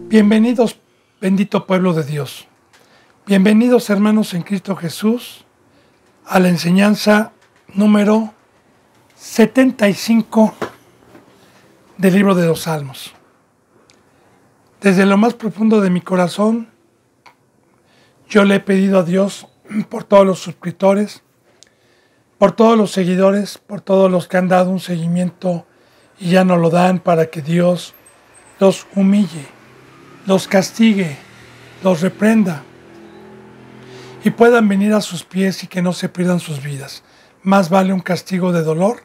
Bienvenidos, bendito pueblo de Dios. Bienvenidos, hermanos en Cristo Jesús, a la enseñanza número 75 del libro de los Salmos. Desde lo más profundo de mi corazón, yo le he pedido a Dios por todos los suscriptores, por todos los seguidores, por todos los que han dado un seguimiento y ya no lo dan, para que Dios los humille, los castigue, los reprenda y puedan venir a sus pies y que no se pierdan sus vidas. Más vale un castigo de dolor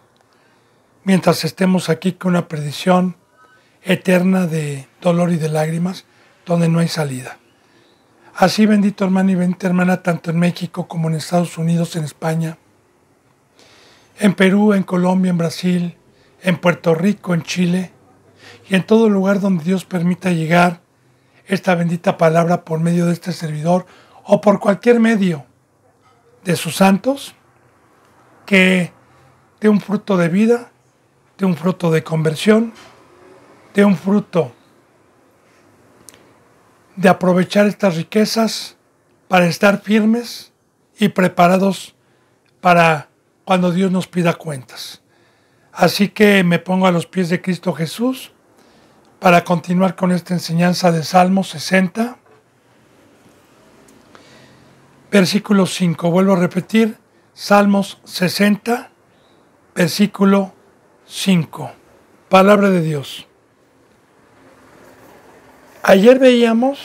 mientras estemos aquí que una perdición eterna de dolor y de lágrimas donde no hay salida. Así, bendito hermano y bendita hermana, tanto en México como en Estados Unidos, en España, en Perú, en Colombia, en Brasil, en Puerto Rico, en Chile y en todo lugar donde Dios permita llegar esta bendita palabra por medio de este servidor o por cualquier medio de sus santos, que dé un fruto de vida, dé un fruto de conversión, dé un fruto de aprovechar estas riquezas para estar firmes y preparados para cuando Dios nos pida cuentas. Así que me pongo a los pies de Cristo Jesús para continuar con esta enseñanza de Salmos 60, versículo 5. Vuelvo a repetir, Salmos 60, versículo 5. Palabra de Dios. Ayer veíamos,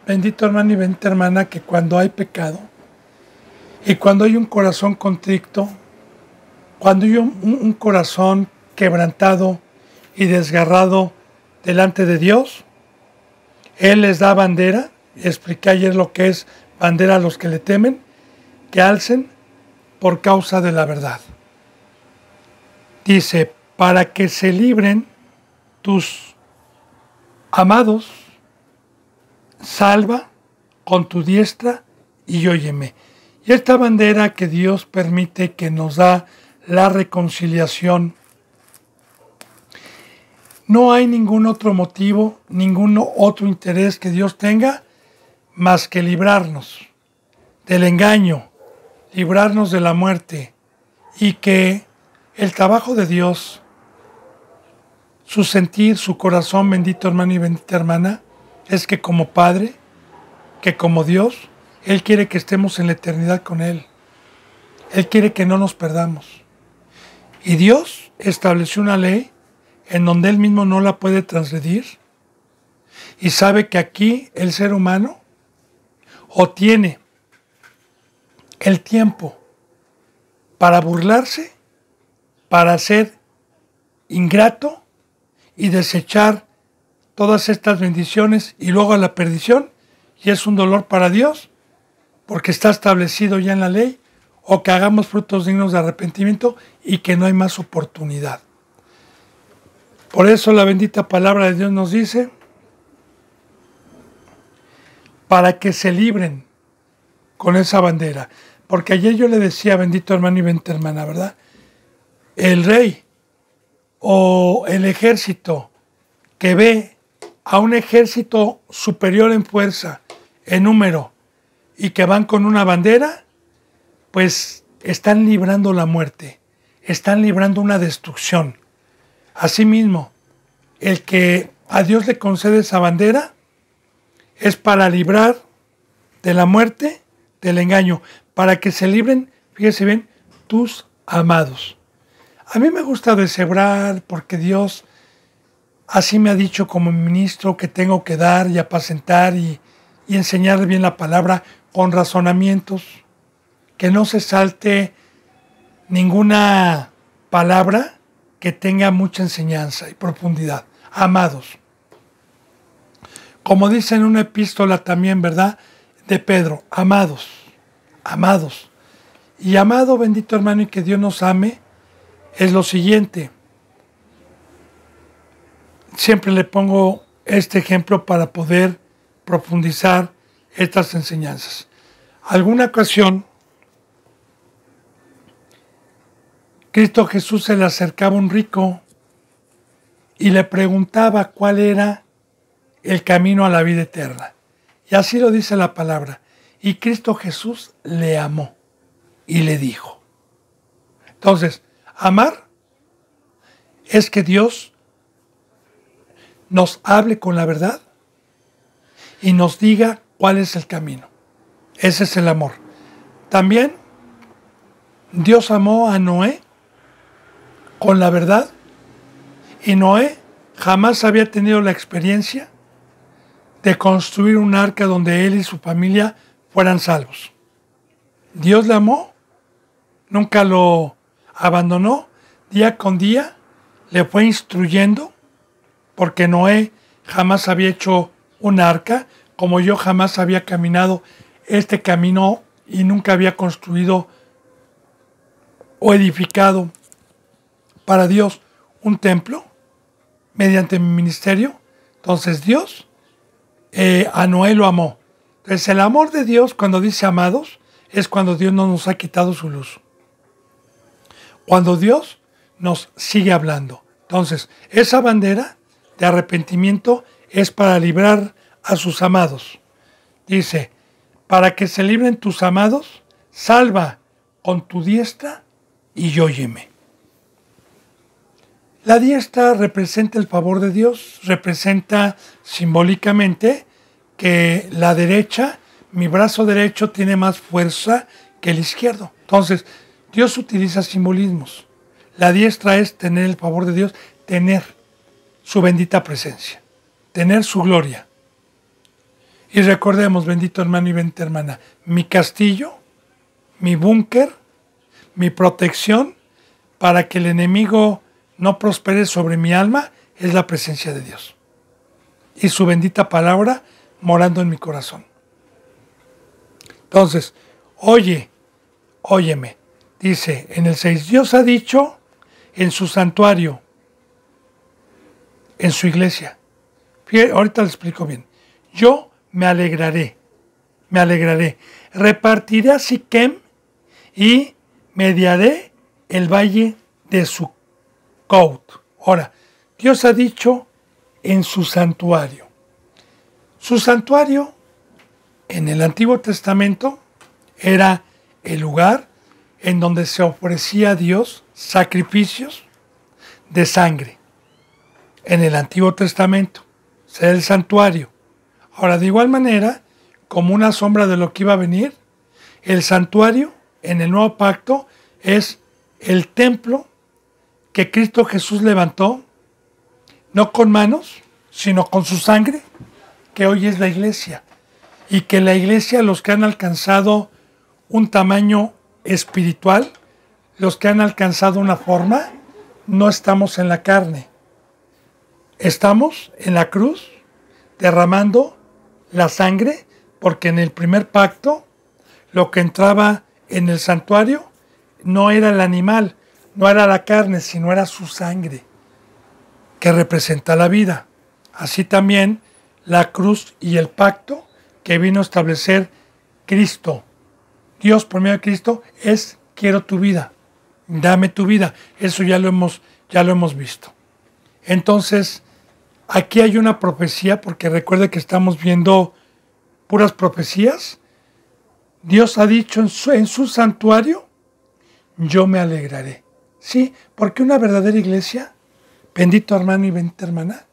bendito hermano y bendita hermana, que cuando hay pecado y cuando hay un corazón contrito, cuando hay un corazón quebrantado y desgarrado delante de Dios, Él les da bandera. Expliqué ayer lo que es bandera a los que le temen, que alcen por causa de la verdad. Dice, para que se libren tus amados, salva con tu diestra y óyeme. Y esta bandera que Dios permite, que nos da la reconciliación, no hay ningún otro motivo, ningún otro interés que Dios tenga más que librarnos del engaño, librarnos de la muerte, y que el trabajo de Dios, su sentir, su corazón, bendito hermano y bendita hermana, es que como Padre, que como Dios, Él quiere que estemos en la eternidad con Él. Él quiere que no nos perdamos. Y Dios estableció una ley en donde Él mismo no la puede transgredir, y sabe que aquí el ser humano o tiene el tiempo para burlarse, para ser ingrato y desechar todas estas bendiciones y luego a la perdición, y es un dolor para Dios porque está establecido ya en la ley, o que hagamos frutos dignos de arrepentimiento y que no hay más oportunidad. Por eso la bendita palabra de Dios nos dice, para que se libren con esa bandera. Porque ayer yo le decía, bendito hermano y bendita hermana, ¿verdad? El rey o el ejército que ve a un ejército superior en fuerza, en número, y que van con una bandera, pues están librando la muerte, están librando una destrucción. Asimismo, el que a Dios le concede esa bandera es para librar de la muerte, del engaño, para que se libren, fíjese bien, tus amados. A mí me gusta deshebrar porque Dios así me ha dicho como ministro que tengo que dar y apacentar y enseñar bien la palabra con razonamientos, que no se salte ninguna palabra que tenga mucha enseñanza y profundidad. Amados. Como dice en una epístola también, ¿verdad?, de Pedro, amados, amados. Y amado, bendito hermano, y que Dios nos ame, es lo siguiente. Siempre le pongo este ejemplo para poder profundizar estas enseñanzas. Alguna ocasión, Cristo Jesús se le acercaba a un rico y le preguntaba cuál era el camino a la vida eterna. Y así lo dice la palabra. Y Cristo Jesús le amó y le dijo. Entonces, amar es que Dios nos hable con la verdad y nos diga cuál es el camino. Ese es el amor. También Dios amó a Noé con la verdad y Noé jamás había tenido la experiencia de construir un arca donde él y su familia fueran salvos. Dios le amó, nunca lo abandonó, día con día le fue instruyendo, porque Noé jamás había hecho un arca, como yo jamás había caminado este camino y nunca había construido o edificado para Dios un templo mediante mi ministerio. Entonces Dios a Noé lo amó. Entonces el amor de Dios, cuando dice amados, es cuando Dios no nos ha quitado su luz. Cuando Dios nos sigue hablando. Entonces, esa bandera de arrepentimiento es para librar a sus amados. Dice, para que se libren tus amados, salva con tu diestra y óyeme. La diestra representa el favor de Dios, representa simbólicamente que la derecha, mi brazo derecho tiene más fuerza que el izquierdo. Entonces, Dios utiliza simbolismos. La diestra es tener el favor de Dios, tener su bendita presencia, tener su gloria. Y recordemos, bendito hermano y bendita hermana, mi castillo, mi búnker, mi protección para que el enemigo no prospere sobre mi alma es la presencia de Dios. Y su bendita palabra morando en mi corazón. Entonces, óyeme, dice en el 6, Dios ha dicho en su santuario, en su iglesia. Fíjate, ahorita lo explico bien. Yo me alegraré, repartiré a Siquem y mediaré el valle de Sucot. Ahora, Dios ha dicho en su santuario. Su santuario en el Antiguo Testamento era el lugar en donde se ofrecía a Dios sacrificios de sangre. En el Antiguo Testamento, era el santuario. Ahora, de igual manera, como una sombra de lo que iba a venir, el santuario en el Nuevo Pacto es el templo que Cristo Jesús levantó, no con manos, sino con su sangre, que hoy es la iglesia. Y que la iglesia, los que han alcanzado un tamaño espiritual, los que han alcanzado una forma, no estamos en la carne. Estamos en la cruz derramando la sangre, porque en el primer pacto lo que entraba en el santuario no era el animal, no era la carne, sino era su sangre, que representa la vida. Así también la cruz y el pacto que vino a establecer Cristo. Dios por medio de Cristo es: quiero tu vida, dame tu vida. Eso ya lo hemos visto. Entonces, aquí hay una profecía, porque recuerde que estamos viendo puras profecías. Dios ha dicho en su santuario, yo me alegraré. Sí, porque una verdadera iglesia, bendito hermano y bendita hermana,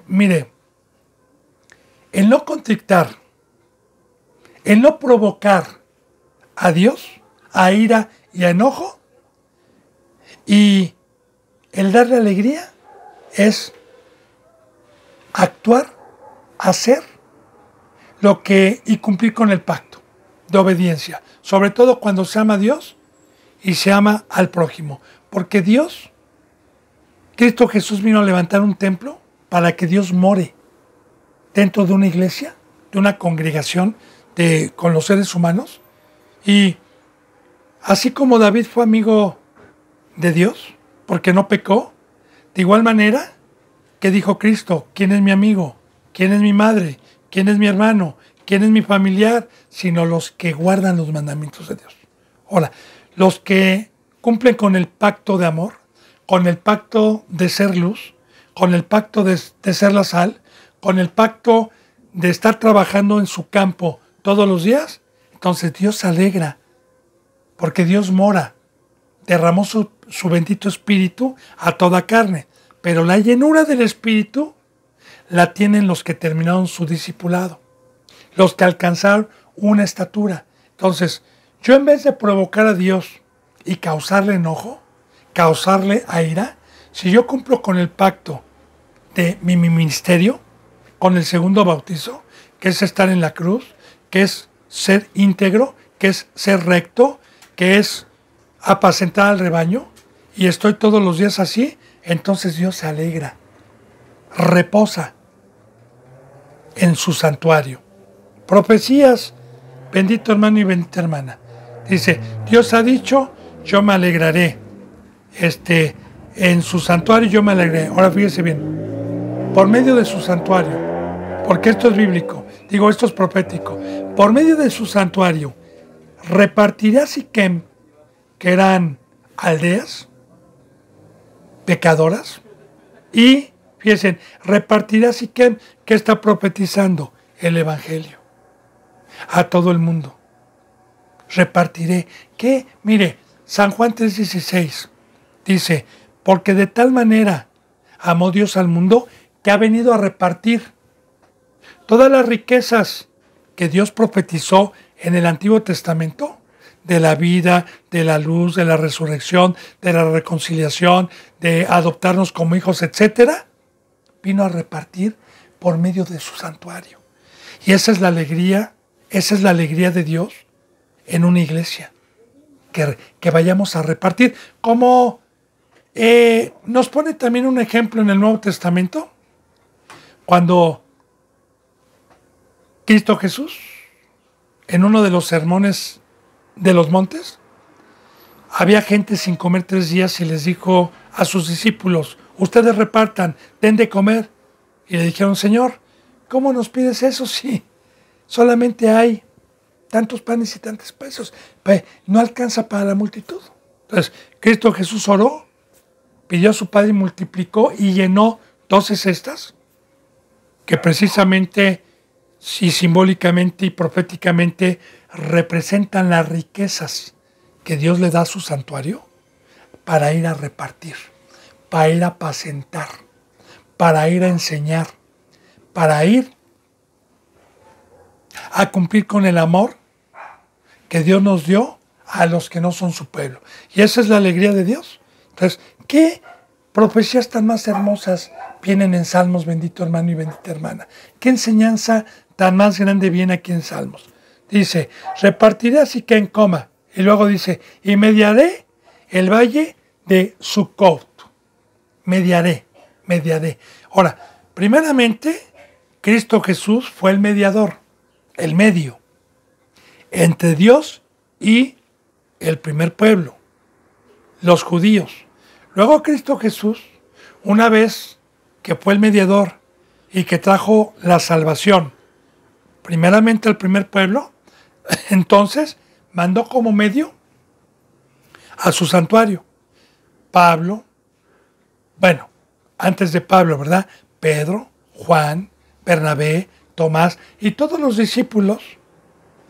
mire, el no contrictar, el no provocar a Dios a ira y a enojo, y el darle alegría es actuar, hacer lo que y cumplir con el pacto de obediencia, sobre todo cuando se ama a Dios y se ama al prójimo, porque Cristo Jesús vino a levantar un templo para que Dios more dentro de una iglesia, de una congregación con los seres humanos. Y así como David fue amigo de Dios, porque no pecó, de igual manera que dijo Cristo: ¿quién es mi amigo? ¿Quién es mi madre? ¿Quién es mi hermano? ¿Quién es mi familiar? Sino los que guardan los mandamientos de Dios. Ahora, los que cumplen con el pacto de amor, con el pacto de ser luz, con el pacto de ser la sal, con el pacto de estar trabajando en su campo todos los días, entonces Dios se alegra, porque Dios mora, derramó su bendito Espíritu a toda carne, pero la llenura del Espíritu la tienen los que terminaron su discipulado, los que alcanzaron una estatura. Entonces, yo en vez de provocar a Dios y causarle enojo, causarle ira, si yo cumplo con el pacto de mi ministerio, con el segundo bautizo, que es estar en la cruz, que es ser íntegro, que es ser recto, que es apacentar al rebaño, y estoy todos los días así, entonces Dios se alegra, reposa en su santuario. Profecías, bendito hermano y bendita hermana. Dice, Dios ha dicho, yo me alegraré. En su santuario yo me alegraré. Ahora fíjese bien, por medio de su santuario, porque esto es bíblico, digo, esto es profético, por medio de su santuario, repartirá Siquem, que eran aldeas pecadoras, y fíjense, repartirá Siquem, que está profetizando el Evangelio a todo el mundo. Repartiré. ¿Qué? Mire, San Juan 3:16 dice, porque de tal manera amó Dios al mundo que ha venido a repartir todas las riquezas que Dios profetizó en el Antiguo Testamento, de la vida, de la luz, de la resurrección, de la reconciliación, de adoptarnos como hijos, etcétera, vino a repartir por medio de su santuario. Y esa es la alegría de Dios en una iglesia, que vayamos a repartir. Como nos pone también un ejemplo en el Nuevo Testamento, cuando Cristo Jesús, en uno de los sermones de los montes, había gente sin comer 3 días y les dijo a sus discípulos, ustedes repartan, den de comer. Y le dijeron, Señor, ¿cómo nos pides eso si solamente hay tantos panes y tantos pesos? No alcanza para la multitud. Entonces, Cristo Jesús oró, pidió a su Padre y multiplicó y llenó 12 cestas, que precisamente y simbólicamente y proféticamente representan las riquezas que Dios le da a su santuario para ir a repartir, para ir a apacentar, para ir a enseñar, para ir a cumplir con el amor que Dios nos dio a los que no son su pueblo. Y esa es la alegría de Dios. Entonces, ¿qué profecías tan más hermosas vienen en Salmos, bendito hermano y bendita hermana? ¿Qué enseñanza tan más grande viene aquí en Salmos? Dice, repartiré así que en coma. Y luego dice, y mediaré el valle de Sucot. Mediaré. Ahora, primeramente, Cristo Jesús fue el mediador, el medio, entre Dios y el primer pueblo, los judíos. Luego Cristo Jesús, una vez que fue el mediador y que trajo la salvación, primeramente al primer pueblo, entonces mandó como medio a su santuario. Pablo, bueno, antes de Pablo, ¿verdad? Pedro, Juan, Bernabé, Tomás y todos los discípulos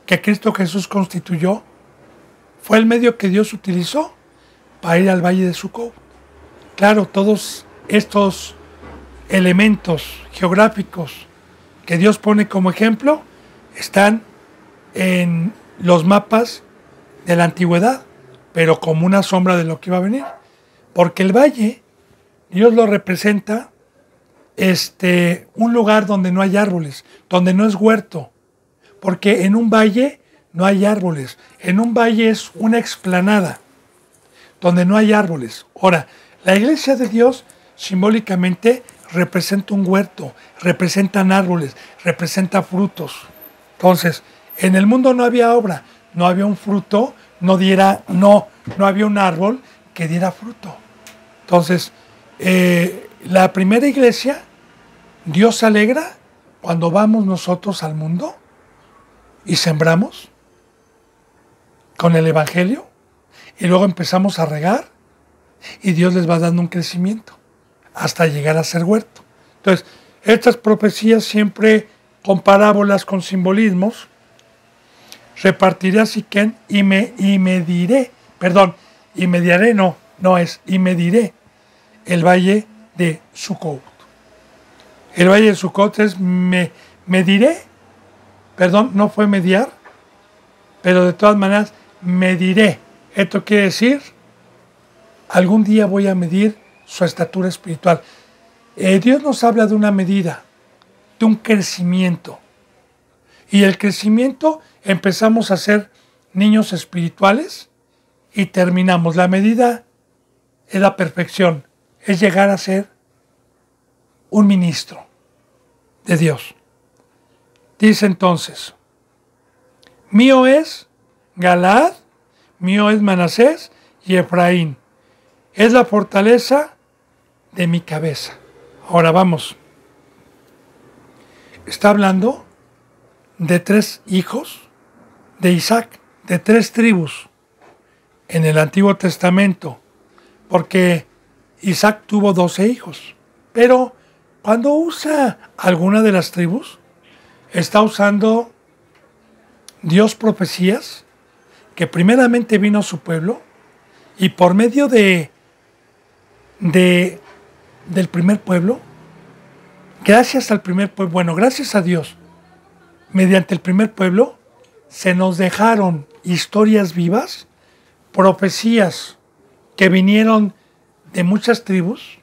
que Cristo Jesús constituyó, fue el medio que Dios utilizó para ir al valle de Sucot. Claro, todos estos elementos geográficos que Dios pone como ejemplo están en los mapas de la antigüedad, pero como una sombra de lo que iba a venir. Porque el valle, Dios lo representa un lugar donde no hay árboles, donde no es huerto. Porque en un valle no hay árboles. En un valle es una explanada donde no hay árboles. Ahora, la iglesia de Dios simbólicamente representa un huerto, representan árboles, representa frutos. Entonces, en el mundo no había obra, no había un fruto, no había un árbol que diera fruto. Entonces, la primera iglesia, Dios se alegra cuando vamos nosotros al mundo y sembramos con el Evangelio y luego empezamos a regar y Dios les va dando un crecimiento. hasta llegar a ser huerto. Entonces, estas profecías siempre con parábolas, con simbolismos, repartiré a Siquén y mediré el valle de Sucot. El valle de Sucot es mediré, no fue mediar, pero de todas maneras mediré. Esto quiere decir, algún día voy a medir su estatura espiritual. Dios nos habla de una medida, de un crecimiento. Y el crecimiento empezamos a ser niños espirituales y terminamos. La medida es la perfección, es llegar a ser un ministro de Dios. Dice entonces, mío es Galaad, mío es Manasés y Efraín. Es la fortaleza de mi cabeza. Ahora vamos. Está hablando de 3 hijos de Isaac, de 3 tribus en el Antiguo Testamento, porque Isaac tuvo 12 hijos. Pero cuando usa alguna de las tribus, está usando Dios profecías que primeramente vino a su pueblo y por medio del primer pueblo, gracias al primer pueblo, gracias a Dios, mediante el primer pueblo, se nos dejaron historias vivas, profecías que vinieron de muchas tribus,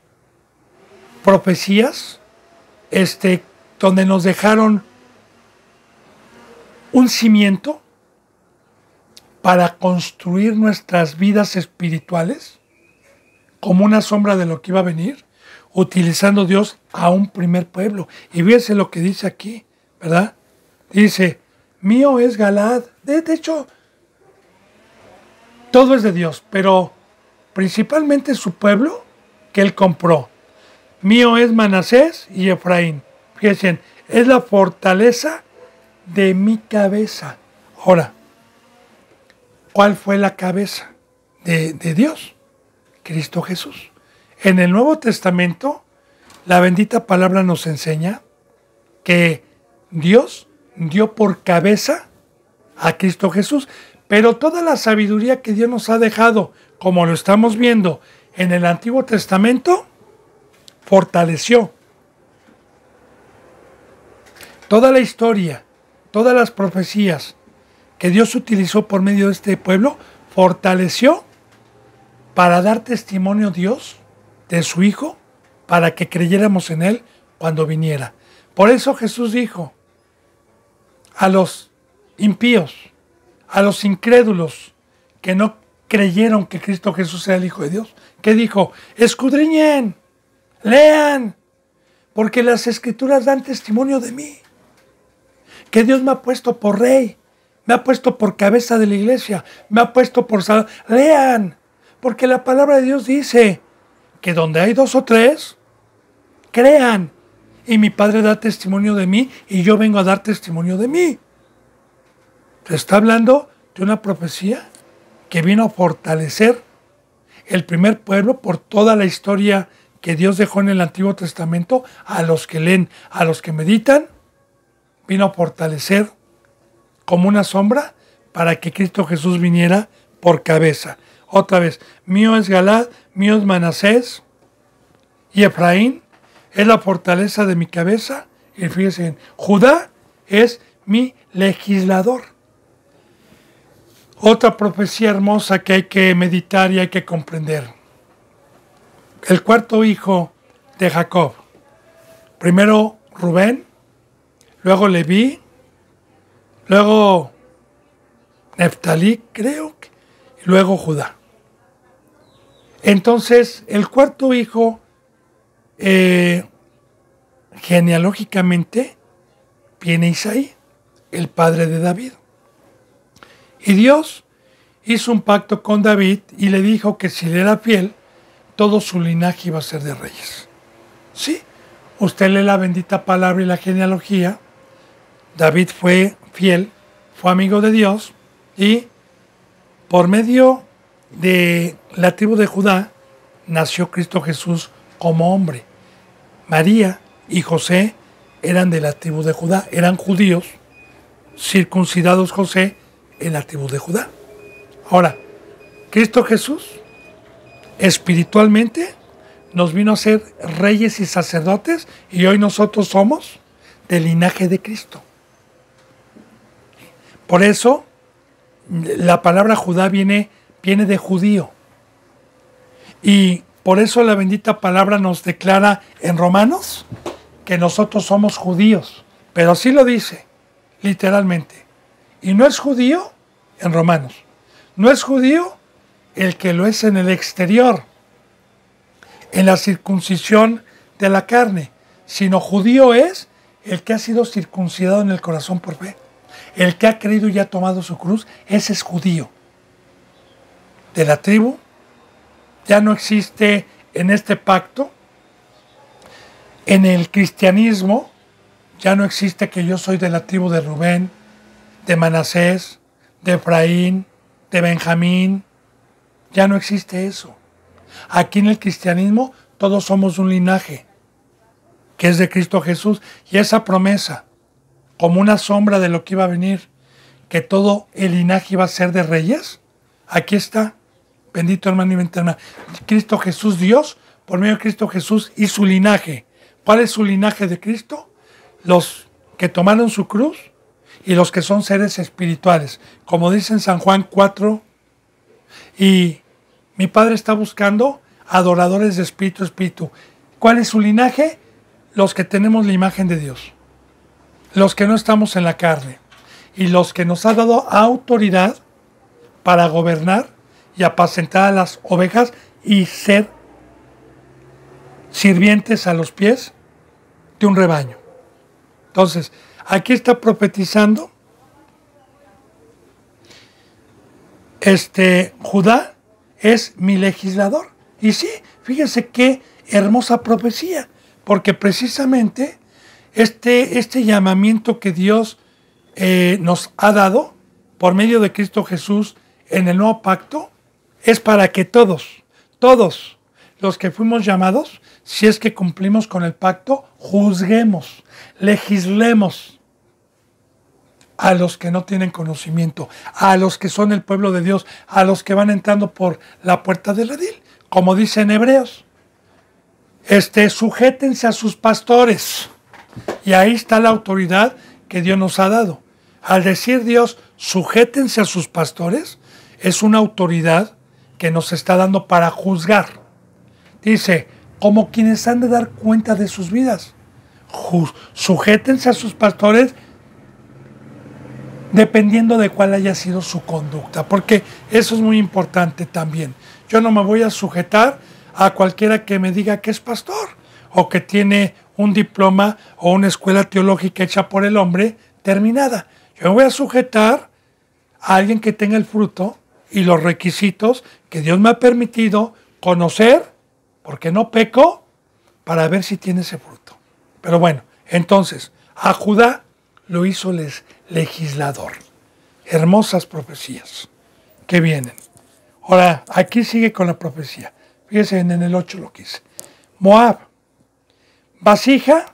profecías donde nos dejaron un cimiento para construir nuestras vidas espirituales como una sombra de lo que iba a venir, utilizando Dios a un primer pueblo. Y fíjense lo que dice aquí, ¿verdad? Dice, mío es Galaad. De hecho, todo es de Dios, pero principalmente su pueblo que él compró. Mío es Manasés y Efraín. Fíjense, es la fortaleza de mi cabeza. Ahora, ¿cuál fue la cabeza de Dios? Cristo Jesús. En el Nuevo Testamento, la bendita palabra nos enseña que Dios dio por cabeza a Cristo Jesús, pero toda la sabiduría que Dios nos ha dejado, como lo estamos viendo en el Antiguo Testamento, fortaleció toda la historia, todas las profecías que Dios utilizó por medio de este pueblo, fortaleció para dar testimonio a Dios de su Hijo, para que creyéramos en Él cuando viniera. Por eso Jesús dijo a los impíos, a los incrédulos que no creyeron que Cristo Jesús era el Hijo de Dios, ¿qué dijo? Escudriñen, lean, porque las Escrituras dan testimonio de mí, que Dios me ha puesto por rey, me ha puesto por cabeza de la iglesia, me ha puesto por salvador. Lean, porque la palabra de Dios dice que donde hay 2 o 3, crean. Y mi Padre da testimonio de mí y yo vengo a dar testimonio de mí. Se está hablando de una profecía que vino a fortalecer el primer pueblo por toda la historia que Dios dejó en el Antiguo Testamento. A los que leen, a los que meditan, vino a fortalecer como una sombra para que Cristo Jesús viniera por cabeza. Otra vez, mío es Galaad, mío es Manasés y Efraín es la fortaleza de mi cabeza. Y fíjense, Judá es mi legislador. Otra profecía hermosa que hay que meditar y hay que comprender. El 4º hijo de Jacob. Primero Rubén, luego Leví, luego Neftalí, creo, y luego Judá. Entonces, el 4º hijo, genealógicamente, viene Isaí, el padre de David. Y Dios hizo un pacto con David y le dijo que si le era fiel, todo su linaje iba a ser de reyes. Sí, usted lee la bendita palabra y la genealogía. David fue fiel, fue amigo de Dios y por medio de la tribu de Judá nació Cristo Jesús como hombre. María y José eran de la tribu de Judá, eran judíos, circuncidados José en la tribu de Judá. Ahora, Cristo Jesús, espiritualmente, nos vino a ser reyes y sacerdotes, y hoy nosotros somos del linaje de Cristo. Por eso, la palabra Judá viene de judío. Y por eso la bendita palabra nos declara en Romanos que nosotros somos judíos. Pero así lo dice, literalmente. Y no es judío en Romanos. No es judío el que lo es en el exterior, en la circuncisión de la carne, sino judío es el que ha sido circuncidado en el corazón por fe. El que ha creído y ha tomado su cruz, ese es judío. De la tribu, ya no existe en este pacto. En el cristianismo, ya no existe que yo soy de la tribu de Rubén, de Manasés, de Efraín, de Benjamín. Ya no existe eso. Aquí en el cristianismo todos somos un linaje, que es de Cristo Jesús. Y esa promesa, como una sombra de lo que iba a venir, que todo el linaje iba a ser de reyes, aquí está. Bendito hermano y bendita hermana. Cristo Jesús, Dios, por medio de Cristo Jesús y su linaje. ¿Cuál es su linaje de Cristo? Los que tomaron su cruz y los que son seres espirituales. Como dice en San Juan 4, y mi Padre está buscando adoradores de espíritu a espíritu. ¿Cuál es su linaje? Los que tenemos la imagen de Dios. Los que no estamos en la carne. Y los que nos ha dado autoridad para gobernar y apacentar a las ovejas y ser sirvientes a los pies de un rebaño. Entonces, aquí está profetizando Judá es mi legislador. Y sí, fíjense qué hermosa profecía, porque precisamente este llamamiento que Dios nos ha dado por medio de Cristo Jesús en el nuevo pacto es para que todos los que fuimos llamados, si es que cumplimos con el pacto, juzguemos, legislemos a los que no tienen conocimiento, a los que son el pueblo de Dios, a los que van entrando por la puerta del redil. Como dice en Hebreos, sujétense a sus pastores. Y ahí está la autoridad que Dios nos ha dado. Al decir Dios, sujétense a sus pastores, es una autoridad que nos está dando para juzgar. Dice, como quienes han de dar cuenta de sus vidas. Sujétense a sus pastores dependiendo de cuál haya sido su conducta, porque eso es muy importante también. Yo no me voy a sujetar a cualquiera que me diga que es pastor o que tiene un diploma o una escuela teológica hecha por el hombre terminada. Yo me voy a sujetar a alguien que tenga el fruto y los requisitos que Dios me ha permitido conocer, porque no peco, para ver si tiene ese fruto. Pero bueno, entonces, a Judá lo hizo legislador. Hermosas profecías que vienen. Ahora, aquí sigue con la profecía. Fíjense en el 8 lo que dice. Moab, vasija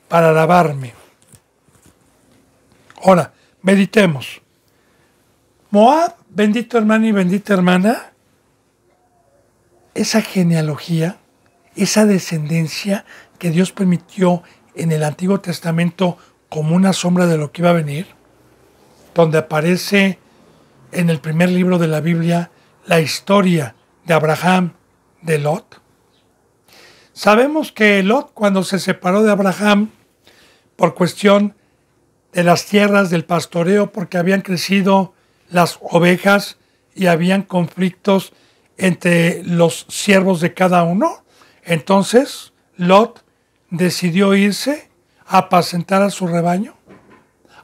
para lavarme. Ahora, meditemos. Moab, bendito hermano y bendita hermana, esa genealogía, esa descendencia que Dios permitió en el Antiguo Testamento como una sombra de lo que iba a venir, donde aparece en el primer libro de la Biblia la historia de Abraham, de Lot. Sabemos que Lot, cuando se separó de Abraham por cuestión de las tierras, del pastoreo, porque habían crecido las ovejas y habían conflictos entre los siervos de cada uno, entonces Lot decidió irse a apacentar a su rebaño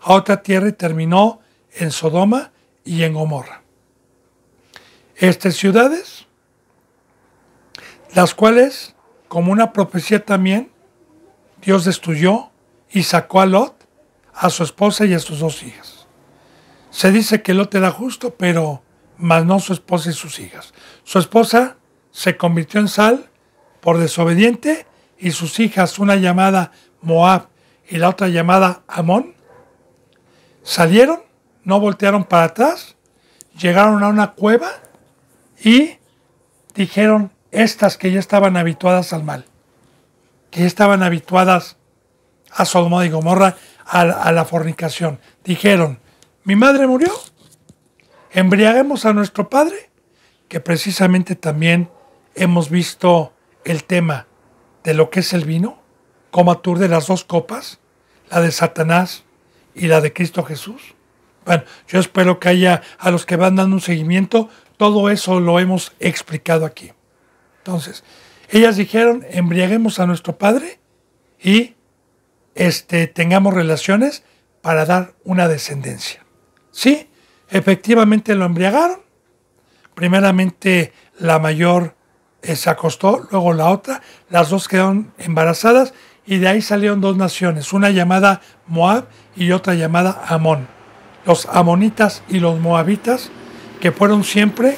a otra tierra y terminó en Sodoma y en Gomorra. Estas ciudades, las cuales, como una profecía también, Dios destruyó y sacó a Lot, a su esposa y a sus 2 hijas. Se dice que Lot era justo, pero más no su esposa y sus hijas. Su esposa se convirtió en sal por desobediente, y sus hijas, una llamada Moab y la otra llamada Amón, salieron, no voltearon para atrás, llegaron a una cueva y dijeron, estas que ya estaban habituadas al mal, que ya estaban habituadas a Sodoma y Gomorra, a la fornicación, dijeron, mi madre murió, embriaguemos a nuestro padre, que precisamente también hemos visto el tema de lo que es el vino, cómo aturde las dos copas, la de Satanás y la de Cristo Jesús. Bueno, yo espero que haya, a los que van dando un seguimiento, todo eso lo hemos explicado aquí. Entonces, ellas dijeron, embriaguemos a nuestro padre y tengamos relaciones para dar una descendencia. Sí, efectivamente lo embriagaron. Primeramente la mayor se acostó, luego la otra, las dos quedaron embarazadas y de ahí salieron dos naciones, una llamada Moab y otra llamada Amón. Los amonitas y los moabitas, que fueron siempre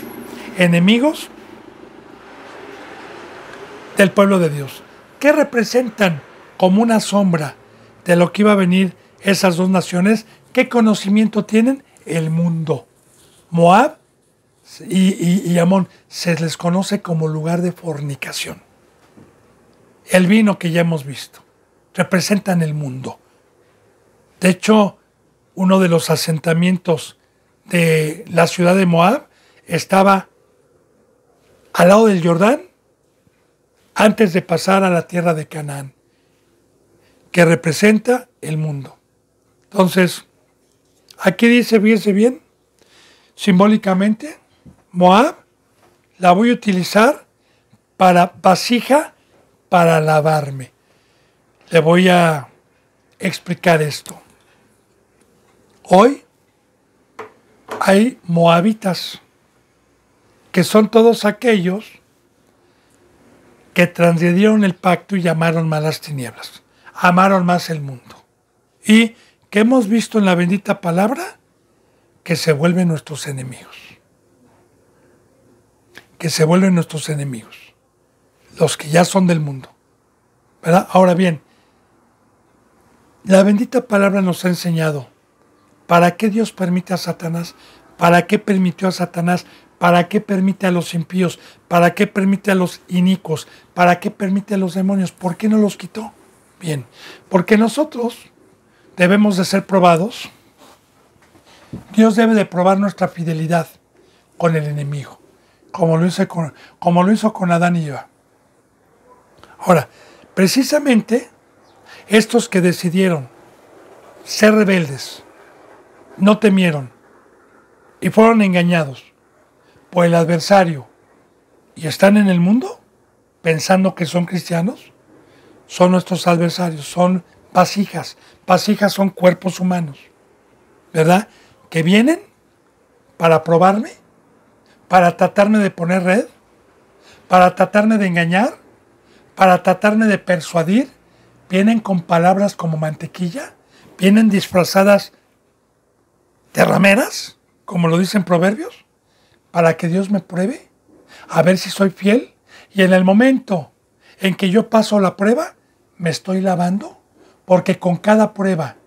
enemigos del pueblo de Dios. ¿Qué representan como una sombra de lo que iba a venir esas dos naciones? ¿Qué conocimiento tienen? El mundo. Moab y Amón se les conoce como lugar de fornicación. El vino que ya hemos visto representan el mundo. De hecho, uno de los asentamientos de la ciudad de Moab estaba al lado del Jordán antes de pasar a la tierra de Canaán, que representa el mundo. Entonces, aquí dice, fíjense bien, simbólicamente, Moab la voy a utilizar para vasija para lavarme. Le voy a explicar esto. Hoy hay moabitas, que son todos aquellos que transgredieron el pacto y llamaron malas tinieblas, amaron más el mundo. Y que hemos visto en la bendita palabra que se vuelven nuestros enemigos. Que se vuelven nuestros enemigos. Los que ya son del mundo. ¿Verdad? Ahora bien, la bendita palabra nos ha enseñado para qué Dios permite a Satanás, para qué permitió a Satanás, para qué permite a los impíos, para qué permite a los inicuos, para qué permite a los demonios, ¿por qué no los quitó? Bien, porque nosotros debemos de ser probados. Dios debe de probar nuestra fidelidad con el enemigo, como lo hizo con Adán y Eva. Ahora, precisamente estos que decidieron ser rebeldes, no temieron y fueron engañados por el adversario y están en el mundo pensando que son cristianos, son nuestros adversarios, son vasijas. Vasijas son cuerpos humanos, ¿verdad? Que vienen para probarme, para tratarme de poner red, para tratarme de engañar, para tratarme de persuadir. Vienen con palabras como mantequilla, vienen disfrazadas de rameras, como lo dicen Proverbios, para que Dios me pruebe, a ver si soy fiel. Y en el momento en que yo paso la prueba, me estoy lavando, porque con cada prueba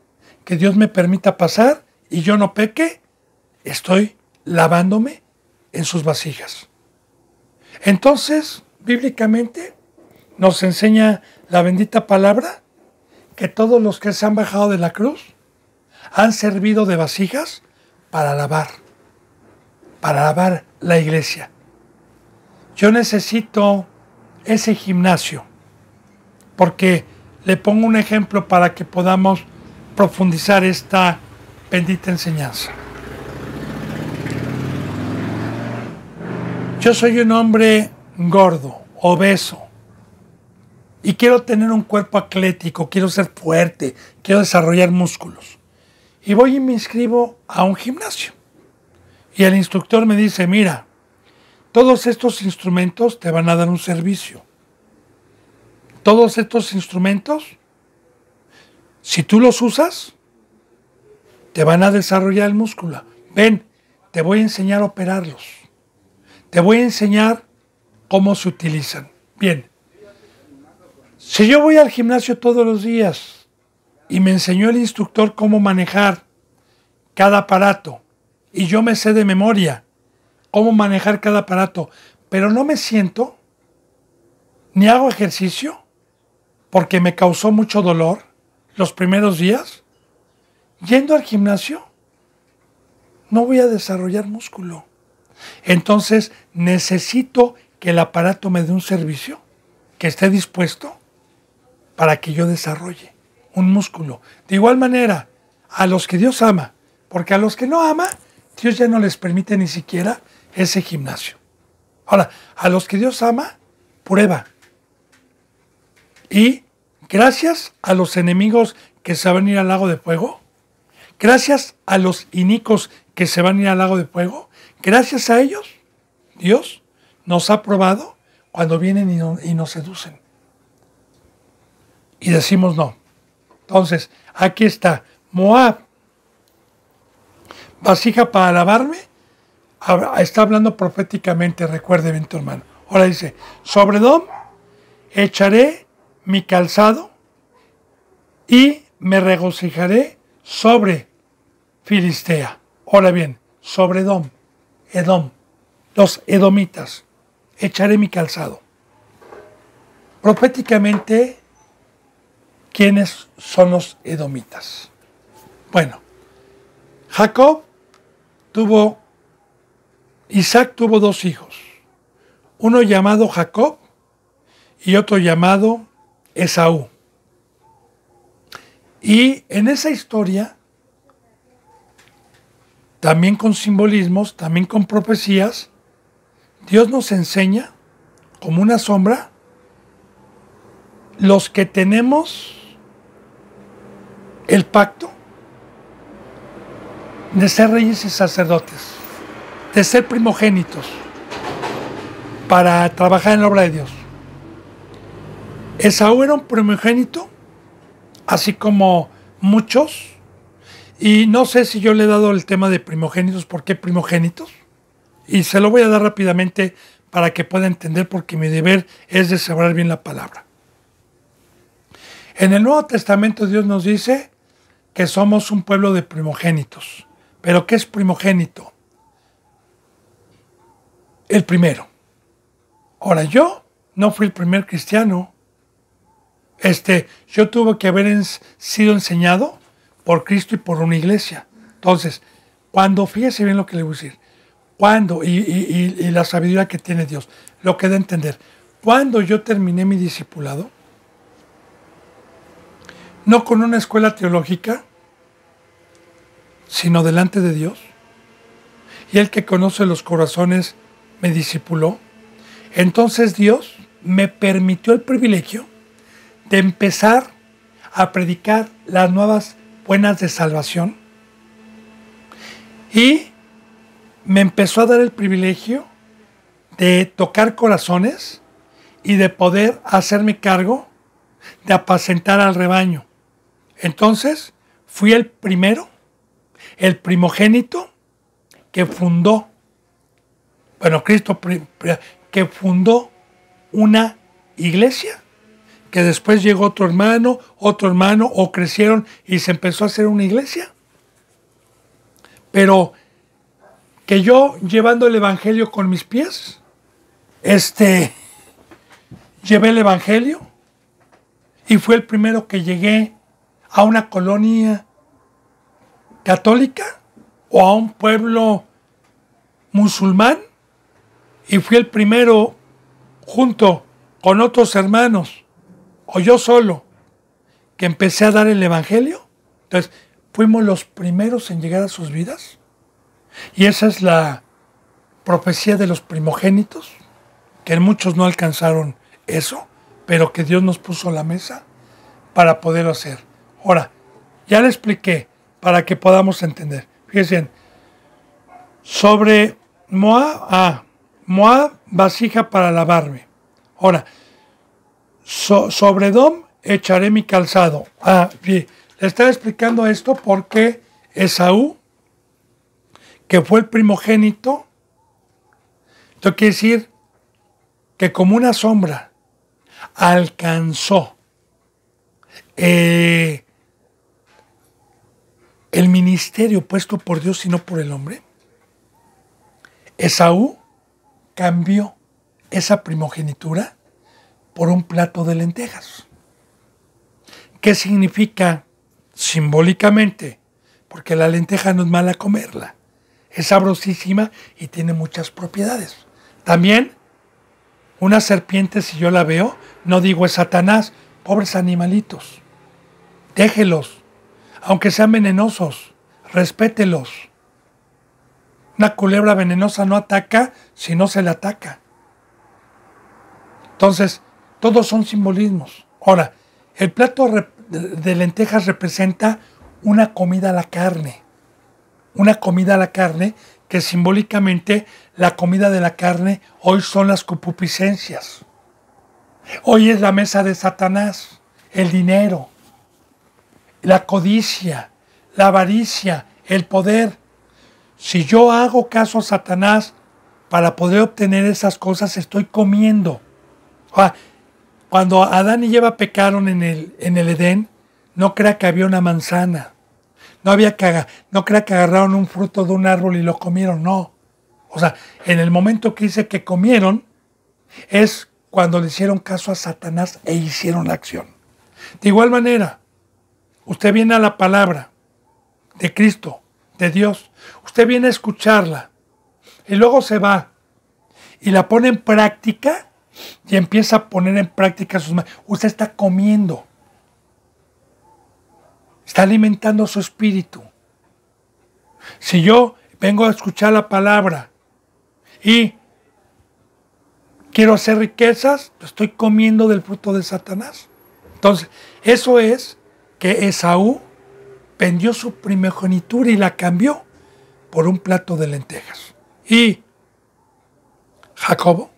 que Dios me permita pasar y yo no peque, estoy lavándome en sus vasijas. Entonces, bíblicamente, nos enseña la bendita palabra que todos los que se han bajado de la cruz han servido de vasijas para lavar la iglesia. Yo necesito ese gimnasio, porque le pongo un ejemplo para que podamos profundizar esta bendita enseñanza. Yo soy un hombre gordo, obeso, y quiero tener un cuerpo atlético, quiero ser fuerte, quiero desarrollar músculos. Y voy y me inscribo a un gimnasio. Y el instructor me dice, mira, todos estos instrumentos te van a dar un servicio. Todos estos instrumentos, si tú los usas, te van a desarrollar el músculo. Ven, te voy a enseñar a operarlos. Te voy a enseñar cómo se utilizan. Bien, Si yo voy al gimnasio todos los días y me enseñó el instructor cómo manejar cada aparato y yo me sé de memoria cómo manejar cada aparato, pero no me siento ni hago ejercicio porque me causó mucho dolor los primeros días, yendo al gimnasio no voy a desarrollar músculo. Entonces necesito que el aparato me dé un servicio que esté dispuesto para que yo desarrolle un músculo. De igual manera, a los que Dios ama, porque a los que no ama, Dios ya no les permite ni siquiera ese gimnasio. Ahora, a los que Dios ama, prueba. Y gracias a los enemigos que se van a ir al lago de fuego, gracias a los inicuos que se van a ir al lago de fuego, gracias a ellos, Dios nos ha probado cuando vienen y nos seducen. Y decimos no. Entonces, aquí está. Moab, vasija para lavarme, está hablando proféticamente, recuerde bien tu hermano. Ahora dice, sobre Edom echaré mi calzado y me regocijaré sobre Filistea. Ahora bien, sobre Edom, los edomitas, echaré mi calzado. Proféticamente, ¿quiénes son los edomitas? Bueno, Isaac tuvo dos hijos, uno llamado Jacob y otro llamado Esaú. Y en esa historia, también con simbolismos, también con profecías, Dios nos enseña, como una sombra, los que tenemos el pacto de ser reyes y sacerdotes, de ser primogénitos para trabajar en la obra de Dios. Esaú era un primogénito, así como muchos, y no sé si yo le he dado el tema de primogénitos, ¿por qué primogénitos? Y se lo voy a dar rápidamente para que pueda entender, porque mi deber es descifrar bien la palabra. En el Nuevo Testamento Dios nos dice que somos un pueblo de primogénitos. ¿Pero qué es primogénito? El primero. Ahora, yo no fui el primer cristiano. Yo tuve que haber sido enseñado por Cristo y por una iglesia. Entonces, fíjese bien lo que le voy a decir, y la sabiduría que tiene Dios, lo que da a entender. Cuando yo terminé mi discipulado, no con una escuela teológica, sino delante de Dios, y el que conoce los corazones me discipuló, entonces Dios me permitió el privilegio de empezar a predicar las nuevas buenas de salvación, y me empezó a dar el privilegio de tocar corazones y de poder hacerme cargo de apacentar al rebaño. Entonces fui el primero, el primogénito que fundó, Cristo que fundó una iglesia, que después llegó otro hermano, o crecieron y se empezó a hacer una iglesia. Pero que yo, llevando el evangelio con mis pies, llevé el evangelio y fui el primero que llegué a una colonia católica o a un pueblo musulmán, y fui el primero junto con otros hermanos o yo solo que empecé a dar el evangelio. Entonces fuimos los primeros en llegar a sus vidas, y esa es la profecía de los primogénitos, que muchos no alcanzaron eso, pero que Dios nos puso a la mesa para poderlo hacer. Ahora, ya le expliqué para que podamos entender. Fíjense, sobre Moab, vasija para lavarme. Ahora, sobre Edom echaré mi calzado. Le estaba explicando esto porque Esaú, que fue el primogénito, esto quiere decir que como una sombra alcanzó el ministerio puesto por Dios y no por el hombre, Esaú cambió esa primogenitura por un plato de lentejas. ¿Qué significa simbólicamente? Porque la lenteja no es mala comerla, es sabrosísima y tiene muchas propiedades. También, una serpiente, si yo la veo, no digo es Satanás, pobres animalitos, déjelos, aunque sean venenosos, respételos. Una culebra venenosa no ataca si no se le ataca. Entonces, todos son simbolismos. Ahora, el plato de lentejas representa una comida a la carne. Una comida a la carne que simbólicamente la comida de la carne hoy son las concupiscencias. Hoy es la mesa de Satanás, el dinero, la codicia, la avaricia, el poder. Si yo hago caso a Satanás para poder obtener esas cosas, estoy comiendo. Cuando Adán y Eva pecaron en el Edén, no crea que había una manzana. No crea que agarraron un fruto de un árbol y lo comieron, no. O sea, en el momento que dice que comieron, es cuando le hicieron caso a Satanás e hicieron la acción. De igual manera, usted viene a la palabra de Cristo, de Dios. Usted viene a escucharla y luego se va y la pone en práctica y empieza a poner en práctica sus manos. Usted está comiendo. Está alimentando su espíritu. Si yo vengo a escuchar la palabra y quiero hacer riquezas, estoy comiendo del fruto de Satanás. Entonces, eso es que Esaú vendió su primogenitura y la cambió por un plato de lentejas. Y Jacobo,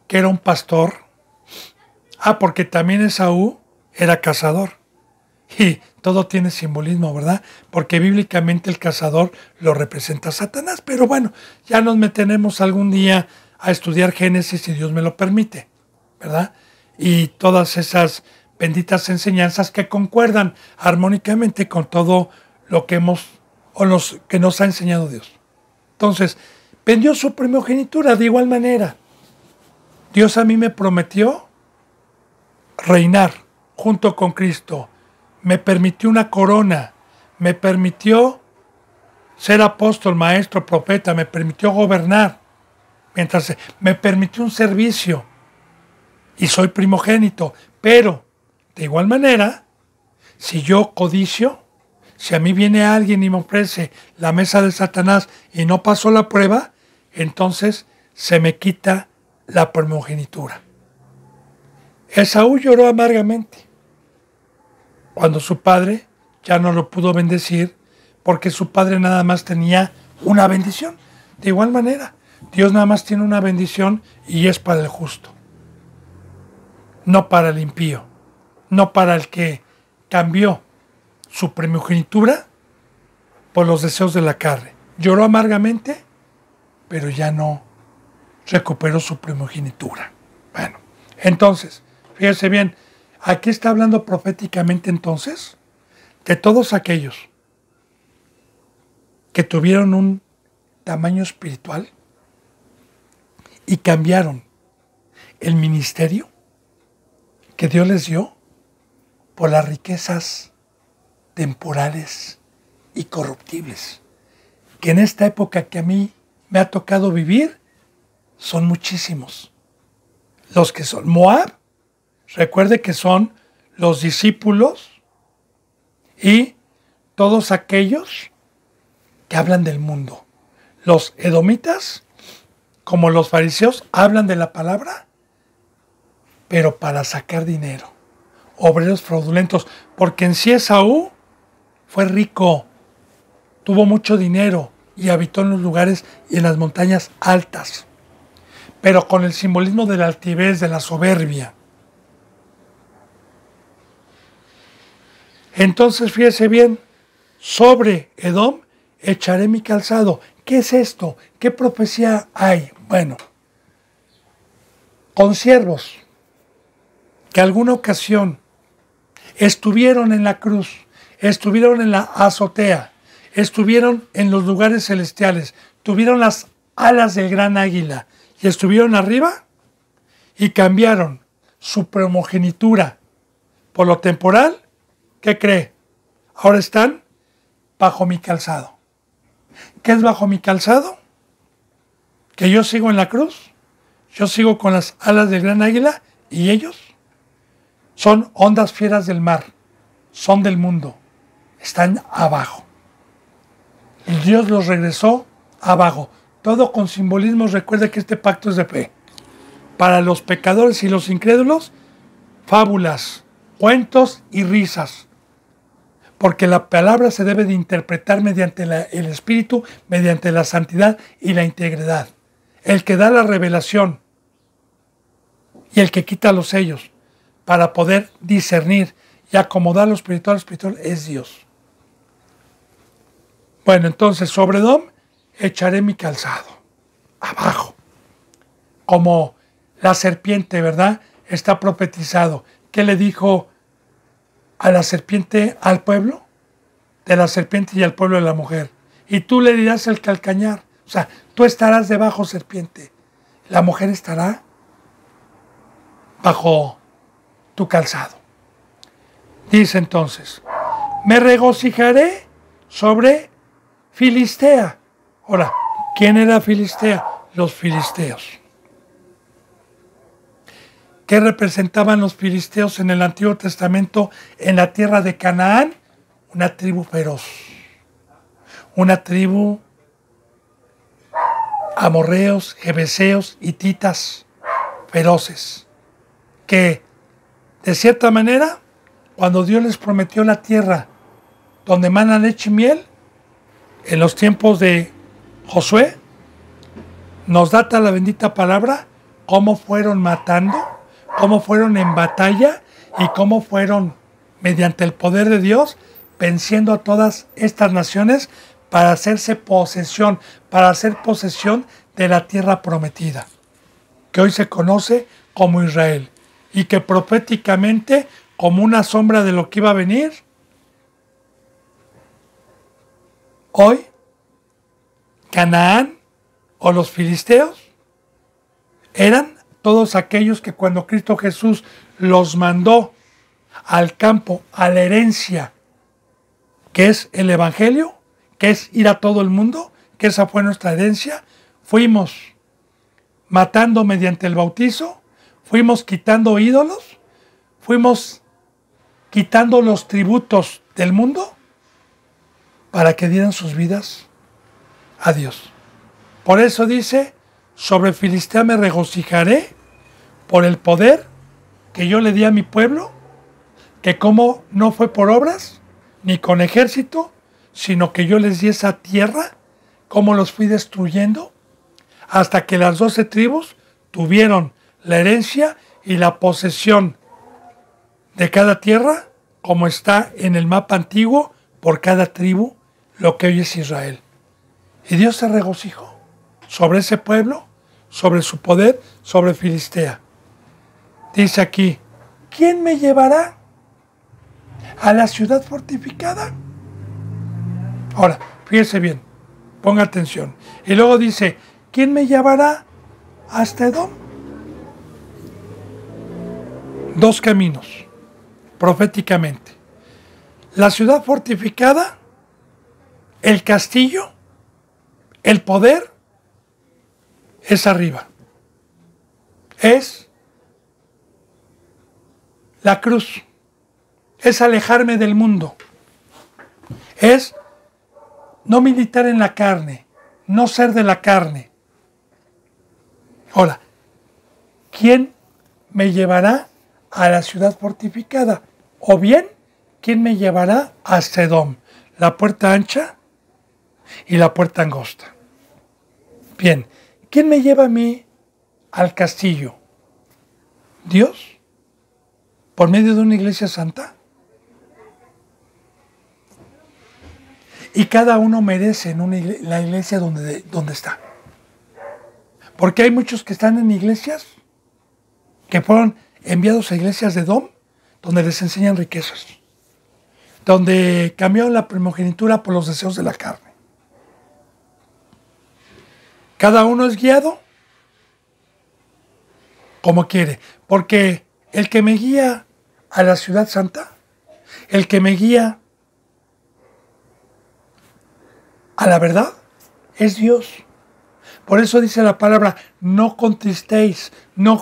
que era un pastor, porque también Esaú era cazador. Y todo tiene simbolismo, ¿verdad? Porque bíblicamente el cazador lo representa a Satanás. Pero bueno, ya nos meteremos algún día a estudiar Génesis si Dios me lo permite, ¿verdad? Y todas esas benditas enseñanzas que concuerdan armónicamente con todo lo que que nos ha enseñado Dios. Entonces, vendió su primogenitura de igual manera. Dios a mí me prometió reinar junto con Cristo. Me permitió una corona, me permitió ser apóstol, maestro, profeta, me permitió gobernar, mientras me permitió un servicio y soy primogénito. Pero, de igual manera, si yo codicio, si a mí viene alguien y me ofrece la mesa de Satanás y no pasó la prueba, entonces se me quita la primogenitura. Esaú lloró amargamente cuando su padre ya no lo pudo bendecir, porque su padre nada más tenía una bendición. De igual manera, Dios nada más tiene una bendición y es para el justo, no para el impío, no para el que cambió su primogenitura por los deseos de la carne. Lloró amargamente, pero ya no recuperó su primogenitura. Bueno, entonces, fíjese bien, aquí está hablando proféticamente entonces de todos aquellos que tuvieron un tamaño espiritual y cambiaron el ministerio que Dios les dio por las riquezas temporales y corruptibles, que en esta época que a mí me ha tocado vivir son muchísimos. Los que son Moab, recuerde que son los discípulos y todos aquellos que hablan del mundo. Los edomitas, como los fariseos, hablan de la palabra, pero para sacar dinero. Obreros fraudulentos, porque en sí Esaú fue rico, tuvo mucho dinero y habitó en los lugares y en las montañas altas, pero con el simbolismo de la altivez, de la soberbia. Entonces, fíjese bien, sobre Edom echaré mi calzado. ¿Qué es esto? ¿Qué profecía hay? Bueno, con siervos que alguna ocasión estuvieron en la cruz, estuvieron en la azotea, estuvieron en los lugares celestiales, tuvieron las alas del gran águila y estuvieron arriba y cambiaron su primogenitura por lo temporal. ¿Qué cree? Ahora están bajo mi calzado. ¿Qué es bajo mi calzado? Que yo sigo en la cruz, yo sigo con las alas del gran águila y ellos son ondas fieras del mar, son del mundo, están abajo. Y Dios los regresó abajo. Todo con simbolismos. Recuerde que este pacto es de fe. Para los pecadores y los incrédulos, fábulas, cuentos y risas. Porque la palabra se debe de interpretar mediante el Espíritu, mediante la santidad y la integridad. El que da la revelación y el que quita los sellos para poder discernir y acomodar lo espiritual es Dios. Bueno, entonces sobre Edom echaré mi calzado, abajo. Como la serpiente, ¿verdad? Está profetizado. ¿Qué le dijo a la serpiente al pueblo? De la serpiente y al pueblo de la mujer. Y tú le dirás el calcañar. O sea, tú estarás debajo, serpiente. La mujer estará bajo tu calzado. Dice entonces, me regocijaré sobre Filistea. Ahora, ¿quién era Filistea? Los filisteos. ¿Qué representaban los filisteos en el Antiguo Testamento en la tierra de Canaán? Una tribu feroz. Una tribu amorreos, jebeseos, hititas, feroces. Que, de cierta manera, cuando Dios les prometió la tierra donde mana leche y miel, en los tiempos de Josué, nos data la bendita palabra cómo fueron matando, cómo fueron en batalla y cómo fueron, mediante el poder de Dios, venciendo a todas estas naciones para hacerse posesión, para hacer posesión de la tierra prometida, que hoy se conoce como Israel, y que proféticamente, como una sombra de lo que iba a venir, hoy, Canaán o los filisteos eran todos aquellos que cuando Cristo Jesús los mandó al campo, a la herencia, que es el Evangelio, que es ir a todo el mundo, que esa fue nuestra herencia, fuimos matando mediante el bautizo, fuimos quitando ídolos, fuimos quitando los tributos del mundo para que dieran sus vidas a Dios. Por eso dice, sobre Filistea me regocijaré por el poder que yo le di a mi pueblo, que como no fue por obras, ni con ejército, sino que yo les di esa tierra, como los fui destruyendo, hasta que las 12 tribus tuvieron la herencia y la posesión de cada tierra, como está en el mapa antiguo, por cada tribu, lo que hoy es Israel. Y Dios se regocijó sobre ese pueblo, sobre su poder, sobre Filistea. Dice aquí, ¿quién me llevará a la ciudad fortificada? Ahora, fíjese bien, ponga atención. Y luego dice, ¿quién me llevará hasta Edom? Dos caminos, proféticamente. La ciudad fortificada, el castillo, el poder, es arriba. Es la cruz. Es alejarme del mundo. Es no militar en la carne, no ser de la carne. Ahora, ¿quién me llevará a la ciudad fortificada? O bien, ¿quién me llevará a Edom? La puerta ancha y la puerta angosta. Bien, ¿quién me lleva a mí al castillo? ¿Dios? ¿Por medio de una iglesia santa? Y cada uno merece en la iglesia donde está. Porque hay muchos que están en iglesias, que fueron enviados a iglesias de Edom, donde les enseñan riquezas, donde cambiaron la primogenitura por los deseos de la carne. Cada uno es guiado como quiere, porque el que me guía a la ciudad santa, el que me guía a la verdad, es Dios. Por eso dice la palabra, no contristéis, no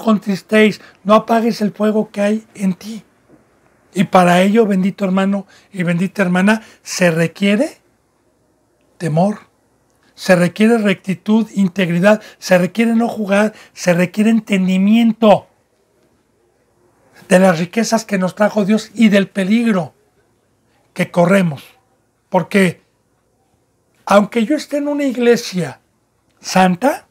apagues el fuego que hay en ti. Y para ello, bendito hermano y bendita hermana, se requiere temor, se requiere rectitud, integridad, se requiere no jugar, se requiere entendimiento de las riquezas que nos trajo Dios y del peligro que corremos. Porque aunque yo esté en una iglesia santa,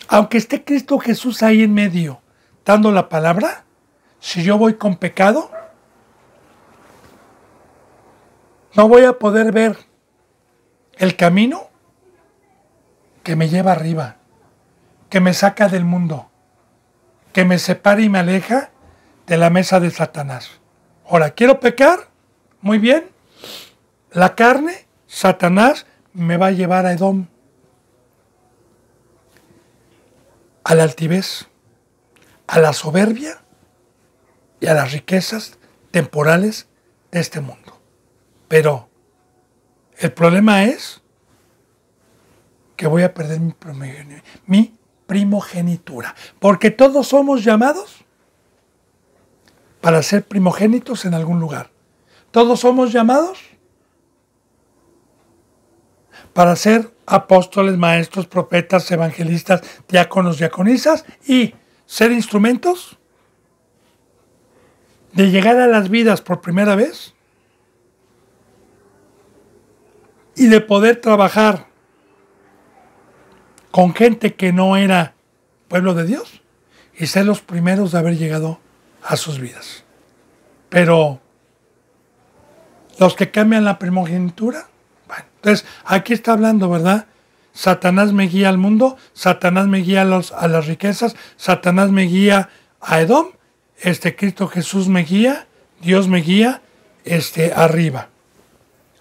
aunque esté Cristo Jesús ahí en medio dando la palabra, si yo voy con pecado, no voy a poder ver el camino que me lleva arriba, que me saca del mundo, que me separa y me aleja de la mesa de Satanás. Ahora, ¿quiero pecar? Muy bien. La carne, Satanás, me va a llevar a Edom, a la altivez, a la soberbia y a las riquezas temporales de este mundo. Pero el problema es que voy a perder mi primogenitura, porque todos somos llamados para ser primogénitos en algún lugar. Todos somos llamados para ser apóstoles, maestros, profetas, evangelistas, diáconos, diaconisas y ser instrumentos de llegar a las vidas por primera vez y de poder trabajar con gente que no era pueblo de Dios y ser los primeros de haber llegado a sus vidas. Pero los que cambian la primogenitura, bueno, entonces aquí está hablando, ¿verdad? Satanás me guía al mundo, Satanás me guía a las riquezas, Satanás me guía a Edom, Cristo Jesús me guía, Dios me guía arriba,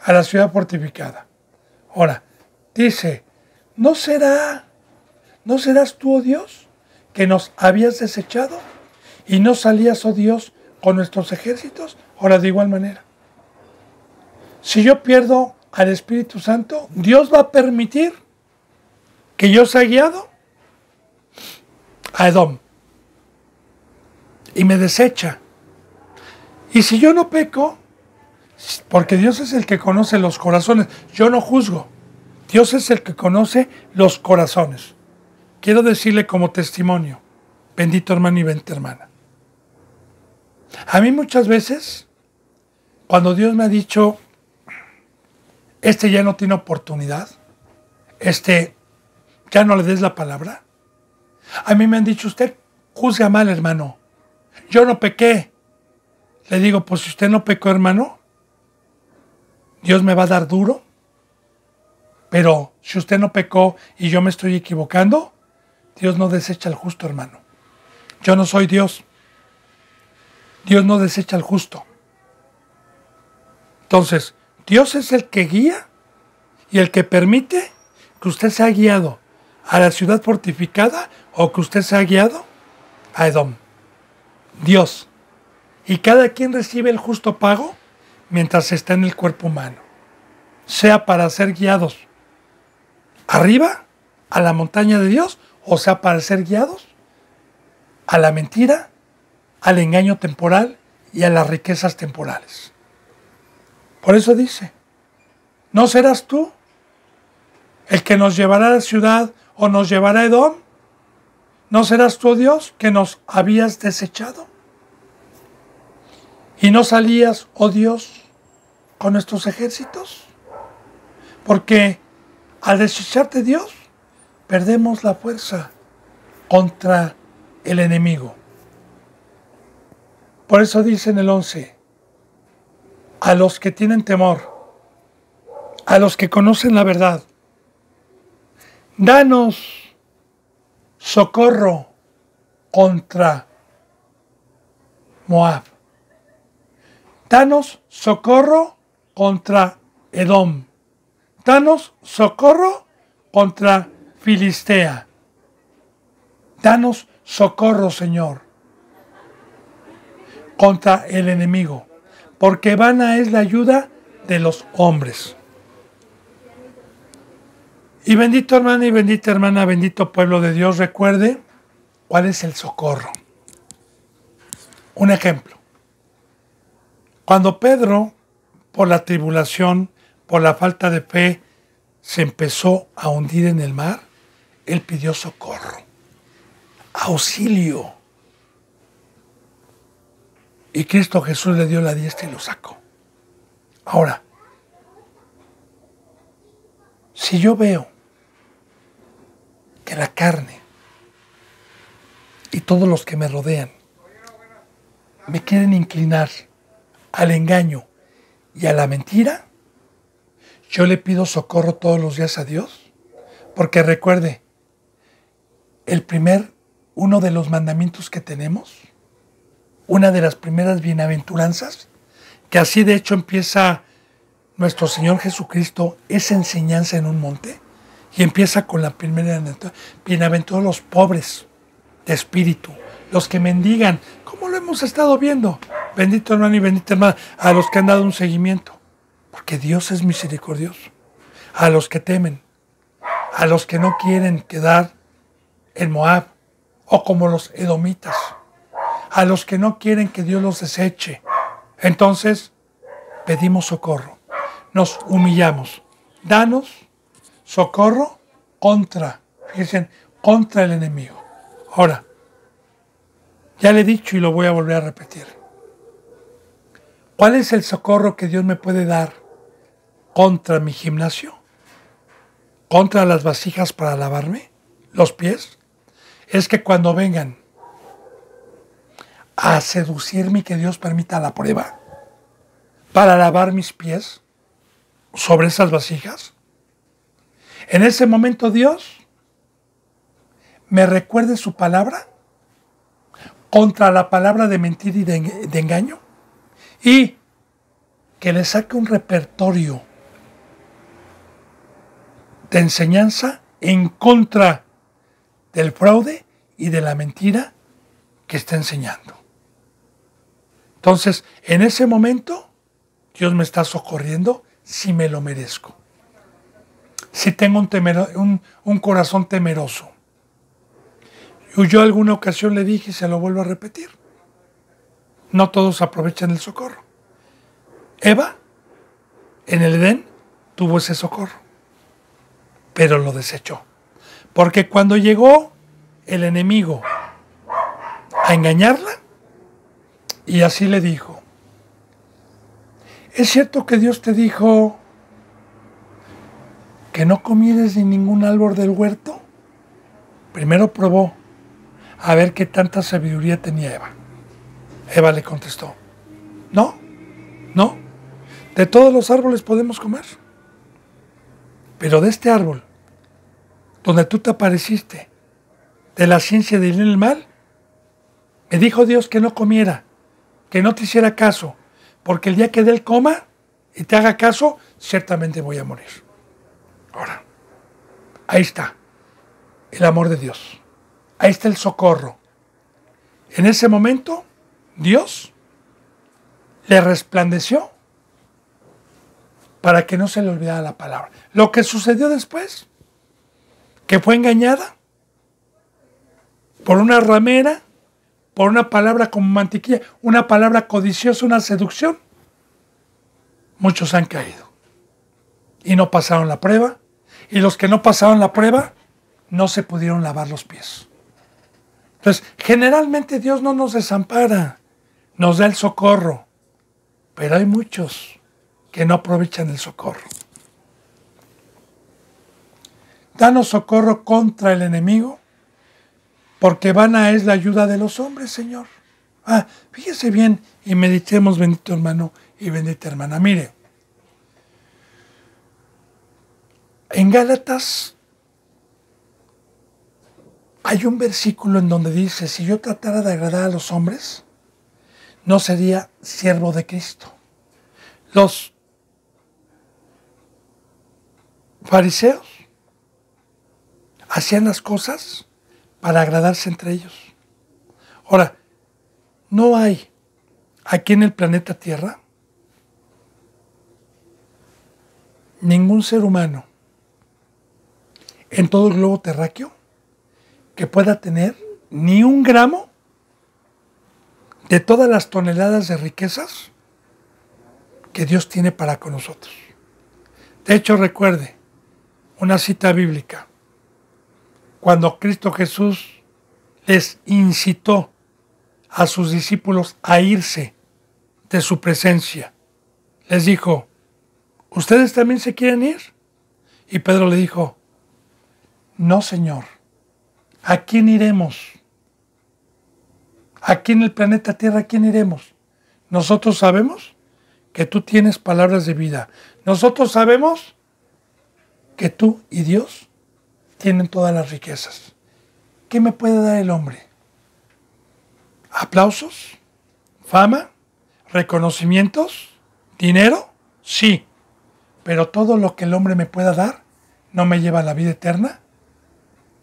a la ciudad fortificada. Ahora, dice, ¿no serás tú, oh Dios, que nos habías desechado y no salías, oh Dios, con nuestros ejércitos? Ahora, de igual manera, si yo pierdo al Espíritu Santo, Dios va a permitir que yo sea guiado a Edom y me desecha. Y si yo no peco, porque Dios es el que conoce los corazones, yo no juzgo, Dios es el que conoce los corazones. Quiero decirle como testimonio, bendito hermano y bendita hermana, a mí muchas veces, cuando Dios me ha dicho, ya no tiene oportunidad, ya no le des la palabra, a mí me han dicho, usted juzga mal, hermano, yo no pequé. Le digo, pues si usted no pecó, hermano, Dios me va a dar duro, pero si usted no pecó y yo me estoy equivocando, Dios no desecha al justo, hermano. Yo no soy Dios. Dios no desecha al justo. Entonces, Dios es el que guía y el que permite que usted sea guiado a la ciudad fortificada o que usted sea guiado a Edom. Dios. Y cada quien recibe el justo pago mientras está en el cuerpo humano. Sea para ser guiados arriba, a la montaña de Dios, o sea para ser guiados a la mentira, al engaño temporal y a las riquezas temporales. Por eso dice, ¿no serás tú el que nos llevará a la ciudad o nos llevará a Edom? ¿No serás tú, Dios, que nos habías desechado? ¿Y no salías, oh Dios, con nuestros ejércitos? Porque al desecharte, Dios, perdemos la fuerza contra el enemigo. Por eso dice en el 11, a los que tienen temor, a los que conocen la verdad, danos socorro contra Moab. Danos socorro contra Edom. Danos socorro contra Filistea. Danos socorro, Señor, contra el enemigo, porque vana es la ayuda de los hombres. Y bendito hermano y bendita hermana, bendito pueblo de Dios, recuerde cuál es el socorro. Un ejemplo. Cuando Pedro, por la tribulación, por la falta de fe, se empezó a hundir en el mar, él pidió socorro, auxilio. Y Cristo Jesús le dio la diestra y lo sacó. Ahora, si yo veo que la carne y todos los que me rodean me quieren inclinar al engaño y a la mentira, yo le pido socorro todos los días a Dios, porque recuerde, uno de los mandamientos que tenemos, una de las primeras bienaventuranzas, que así de hecho empieza nuestro Señor Jesucristo, esa enseñanza en un monte, y empieza con la primera: bienaventurados los pobres de espíritu, los que mendigan, como lo hemos estado viendo. Bendito hermano y bendita hermana, a los que han dado un seguimiento, porque Dios es misericordioso. A los que temen, a los que no quieren quedar en Moab, o como los edomitas, a los que no quieren que Dios los deseche. Entonces, pedimos socorro, nos humillamos. Danos socorro contra el enemigo. Ahora, ya le he dicho y lo voy a volver a repetir. ¿Cuál es el socorro que Dios me puede dar contra mi gimnasio? ¿Contra las vasijas para lavarme los pies? Es que cuando vengan a seducirme y que Dios permita la prueba para lavar mis pies sobre esas vasijas, en ese momento Dios me recuerde su palabra contra la palabra de mentira y de engaño, y que le saque un repertorio de enseñanza en contra del fraude y de la mentira que está enseñando. Entonces, en ese momento, Dios me está socorriendo si me lo merezco. Si tengo un corazón temeroso. Y yo alguna ocasión le dije y se lo vuelvo a repetir: no todos aprovechan el socorro. Eva, en el Edén, tuvo ese socorro, pero lo desechó. Porque cuando llegó el enemigo a engañarla, y así le dijo: ¿es cierto que Dios te dijo que no comieres de ningún árbol del huerto? Primero probó a ver qué tanta sabiduría tenía Eva. Eva le contestó: no, de todos los árboles podemos comer, pero de este árbol, donde tú te apareciste, de la ciencia del bien y el mal, me dijo Dios que no comiera, que no te hiciera caso, porque el día que él coma y te haga caso, ciertamente voy a morir. Ahora, ahí está el amor de Dios, ahí está el socorro. En ese momento, Dios le resplandeció para que no se le olvidara la palabra. Lo que sucedió después, que fue engañada por una ramera, por una palabra como mantequilla, una palabra codiciosa, una seducción. Muchos han caído y no pasaron la prueba, y los que no pasaron la prueba no se pudieron lavar los pies. Entonces, generalmente Dios no nos desampara, nos da el socorro, pero hay muchos que no aprovechan el socorro. Danos socorro contra el enemigo, porque vana es la ayuda de los hombres, Señor. Fíjese bien y meditemos, bendito hermano y bendita hermana. Mire, en Gálatas hay un versículo en donde dice: si yo tratara de agradar a los hombres, no sería siervo de Cristo. Los fariseos hacían las cosas para agradarse entre ellos. Ahora, no hay aquí en el planeta Tierra ningún ser humano en todo el globo terráqueo que pueda tener ni un gramo de todas las toneladas de riquezas que Dios tiene para con nosotros. De hecho, recuerde una cita bíblica. Cuando Cristo Jesús les incitó a sus discípulos a irse de su presencia, les dijo, ¿ustedes también se quieren ir? Y Pedro le dijo, no, Señor, ¿a quién iremos? Aquí en el planeta Tierra, ¿a quién iremos? Nosotros sabemos que tú tienes palabras de vida. Nosotros sabemos que tú y Dios tienen todas las riquezas. ¿Qué me puede dar el hombre? ¿Aplausos? ¿Fama? ¿Reconocimientos? ¿Dinero? Sí. Pero todo lo que el hombre me pueda dar no me lleva a la vida eterna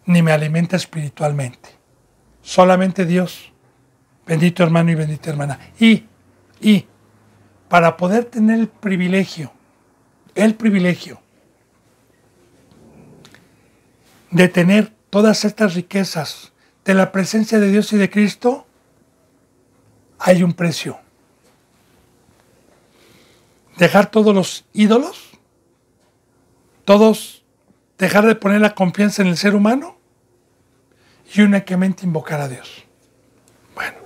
ni me alimenta espiritualmente. Solamente Dios. Bendito hermano y bendita hermana. Y para poder tener el privilegio de tener todas estas riquezas de la presencia de Dios y de Cristo, hay un precio. Dejar todos los ídolos, dejar de poner la confianza en el ser humano y únicamente invocar a Dios. Bueno,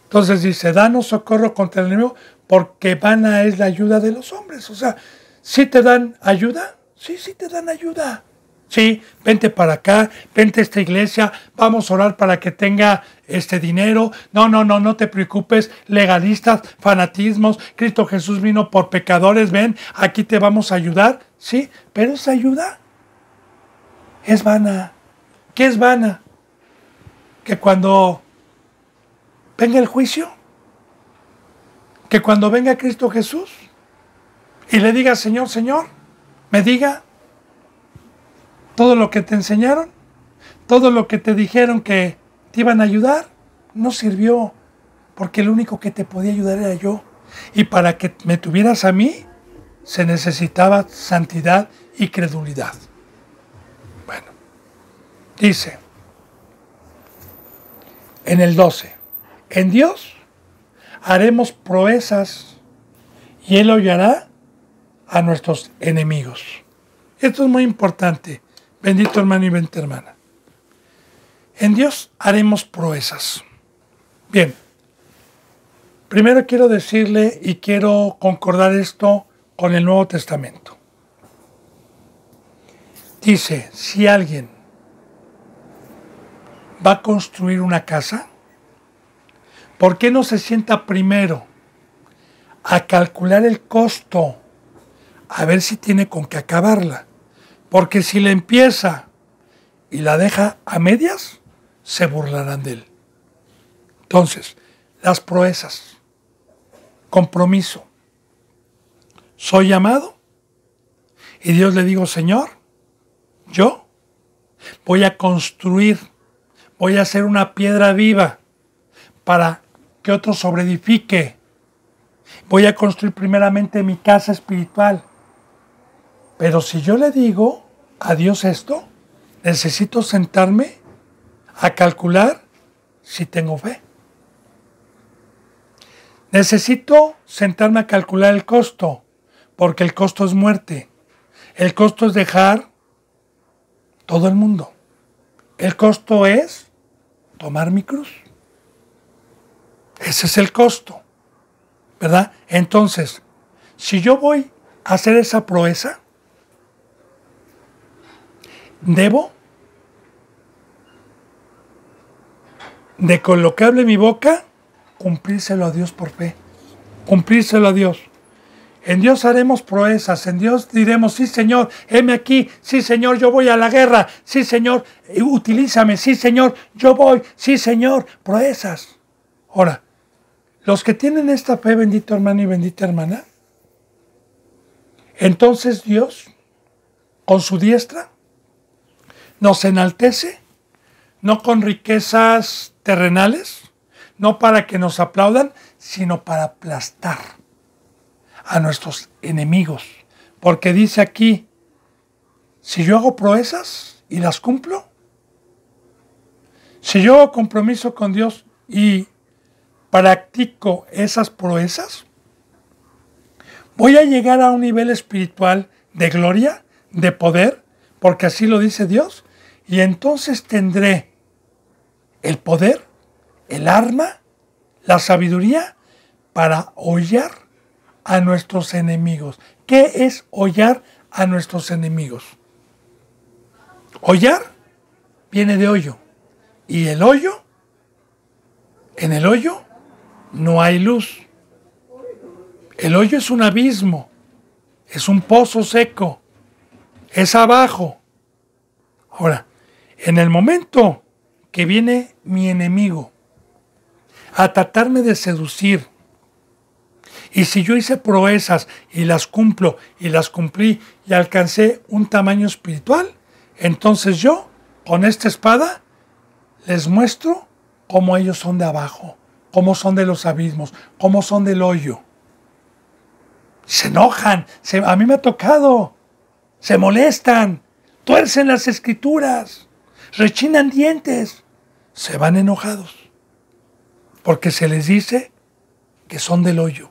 entonces dice, danos socorro contra el enemigo, porque vana es la ayuda de los hombres. O sea, ¿sí te dan ayuda? Sí te dan ayuda. Sí, vente para acá, vente a esta iglesia, vamos a orar para que tenga este dinero. No te preocupes, legalistas, fanatismos, Cristo Jesús vino por pecadores, ven, aquí te vamos a ayudar. Sí, pero esa ayuda es vana. ¿Qué es vana? Que cuando venga el juicio, que cuando venga Cristo Jesús y le diga, Señor, me diga todo lo que te enseñaron, todo lo que te dijeron que te iban a ayudar, no sirvió, porque el único que te podía ayudar era yo. Y para que me tuvieras a mí, se necesitaba santidad y credulidad. Bueno, dice en el 12, en Dios haremos proezas y Él hollará a nuestros enemigos. Esto es muy importante, bendito hermano y bendita hermana. En Dios haremos proezas. Bien, primero quiero decirle y quiero concordar esto con el Nuevo Testamento. Dice, si alguien va a construir una casa, ¿por qué no se sienta primero a calcular el costo, a ver si tiene con qué acabarla? Porque si la empieza y la deja a medias, se burlarán de él. Entonces, las proezas, compromiso. Soy llamado y Dios le digo, Señor, yo voy a construir, voy a hacer una piedra viva para que otro sobreedifique. Voy a construir primeramente mi casa espiritual. Pero si yo le digo a Dios esto, necesito sentarme a calcular si tengo fe. Necesito sentarme a calcular el costo, porque el costo es muerte. El costo es dejar todo el mundo. El costo es tomar mi cruz. Ese es el costo, ¿verdad? Entonces, si yo voy a hacer esa proeza, debo de con lo que hable mi boca, cumplírselo a Dios por fe. Cumplírselo a Dios. En Dios haremos proezas, en Dios diremos, sí Señor, heme aquí, sí Señor, yo voy a la guerra, sí Señor, utilízame, sí Señor, yo voy, sí Señor, proezas. Ahora, Los que tienen esta fe, bendito hermano y bendita hermana, entonces Dios, con su diestra, nos enaltece, no con riquezas terrenales, no para que nos aplaudan, sino para aplastar a nuestros enemigos. Porque dice aquí, si yo hago proezas y las cumplo, si yo hago compromiso con Dios y practico esas proezas, voy a llegar a un nivel espiritual de gloria, de poder, porque así lo dice Dios, y entonces tendré el poder, el arma, la sabiduría para hollar a nuestros enemigos. ¿Qué es hollar a nuestros enemigos? Hollar viene de hoyo, y el hoyo, en el hoyo no hay luz. El hoyo es un abismo, es un pozo seco, es abajo. Ahora, en el momento que viene mi enemigo a tratarme de seducir, y si yo hice proezas y las cumplo y las cumplí y alcancé un tamaño espiritual, entonces yo, con esta espada, les muestro cómo ellos son de abajo, cómo son de los abismos, cómo son del hoyo. Se enojan, a mí me ha tocado, se molestan, tuercen las escrituras, rechinan dientes, se van enojados, porque se les dice que son del hoyo,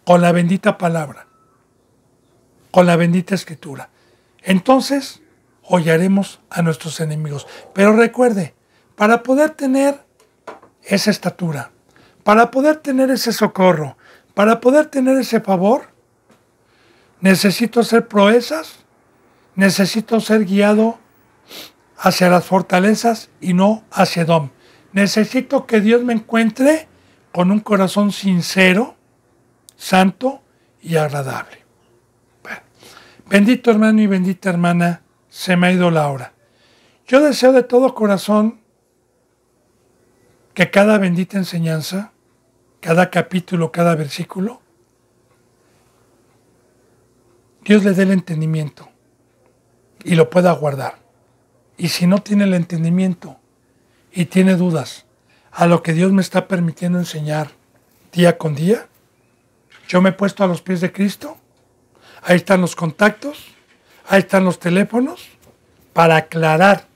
con la bendita palabra, con la bendita escritura. Entonces, hollaremos a nuestros enemigos. Pero recuerde, para poder tener esa estatura, para poder tener ese socorro, para poder tener ese favor, necesito hacer proezas, necesito ser guiado hacia las fortalezas y no hacia Edom. Necesito que Dios me encuentre con un corazón sincero, santo y agradable. Bueno, bendito hermano y bendita hermana, se me ha ido la hora. Yo deseo de todo corazón que cada bendita enseñanza, cada capítulo, cada versículo, Dios le dé el entendimiento y lo pueda guardar. Y si no tiene el entendimiento y tiene dudas a lo que Dios me está permitiendo enseñar día con día, yo me he puesto a los pies de Cristo. Ahí están los contactos, ahí están los teléfonos para aclarar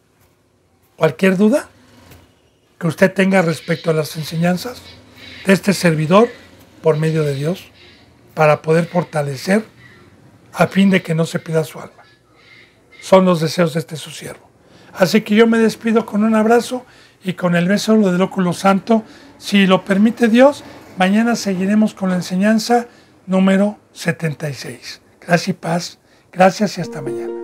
cualquier duda que usted tenga respecto a las enseñanzas de este servidor por medio de Dios, para poder fortalecer a fin de que no se pierda su alma. Son los deseos de este su siervo. Así que yo me despido con un abrazo y con el beso del óculo santo. Si lo permite Dios, mañana seguiremos con la enseñanza número 76. Gracias y paz. Gracias y hasta mañana.